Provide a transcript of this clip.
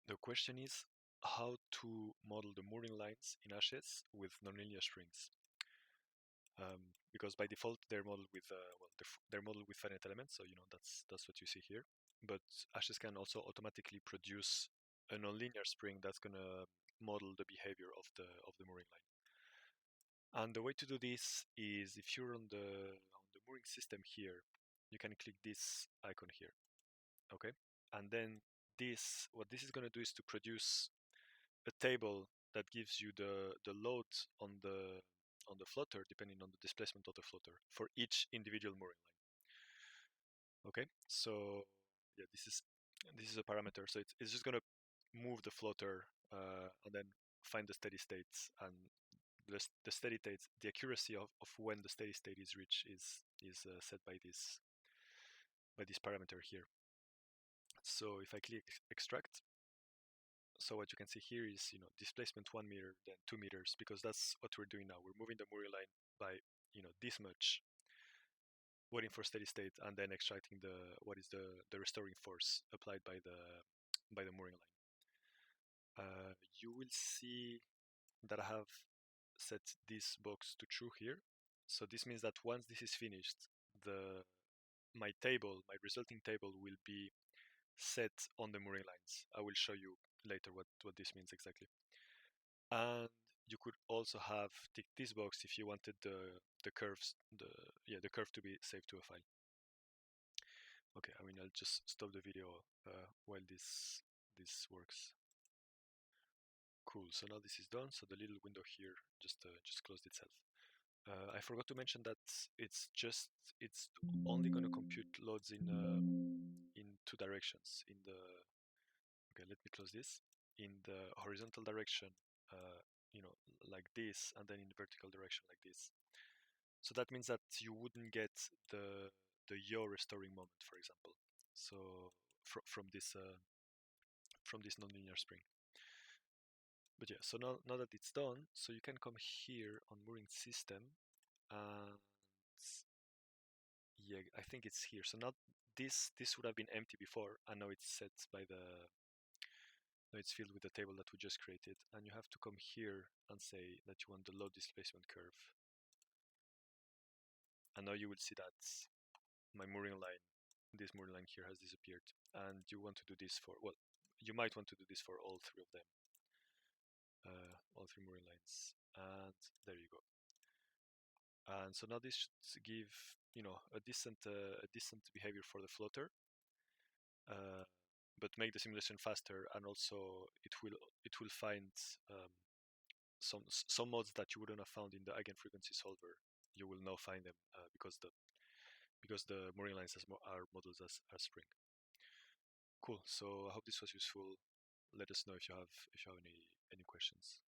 The question is how to model the mooring lines in ashes with nonlinear springs. Because by default they're modeled with they're modeled with finite elements, so that's what you see here. But ashes can also automatically produce a nonlinear spring that's gonna model the behavior of the mooring line. And the way to do this is if you're on the mooring system here, you can click this icon here, okay? And then what this is gonna do is to produce a table that gives you the load on the floater depending on the displacement of the floater for each individual mooring line. Okay, so yeah, this is a parameter, so it's just gonna move the floater and then find the steady states, and the steady states, the accuracy of when the steady state is reached is set by this parameter here. So if I click extract, so what you can see here is displacement 1 meter, then 2 meters, because that's what we're doing now. We're moving the mooring line by this much, waiting for steady state, and then extracting what is the restoring force applied by the mooring line. You will see that I have set this box to true here. So this means that once this is finished, my resulting table will be set on the mooring lines. I will show you later what this means exactly. And you could also have ticked this box if you wanted the curves the curve to be saved to a file. Okay, I mean I'll just stop the video while this works. Cool. So now this is done. So the little window here just closed itself. I forgot to mention that it's only going to compute loads in two directions. Okay, let me close this. In the horizontal direction, uh, like this, and then in the vertical direction like this. So that means that you wouldn't get the yaw restoring moment, for example. So from this nonlinear spring. But yeah, so now that it's done, so you can come here on mooring system, and yeah, I think it's here. So now this would have been empty before, and now it's set by now it's filled with the table that we just created, and you have to come here and say that you want the load displacement curve. And now you will see that my mooring line, this mooring line here, has disappeared. And you want to do this for, well, you might want to do this for all three of them, all three mooring lines. And there you go. And so now this should give a decent behavior for the floater, but make the simulation faster, and also it will find some modes that you wouldn't have found in the eigenfrequency solver. You will now find them because the mooring lines are modeled as spring. Cool. So I hope this was useful. Let us know if you have any questions.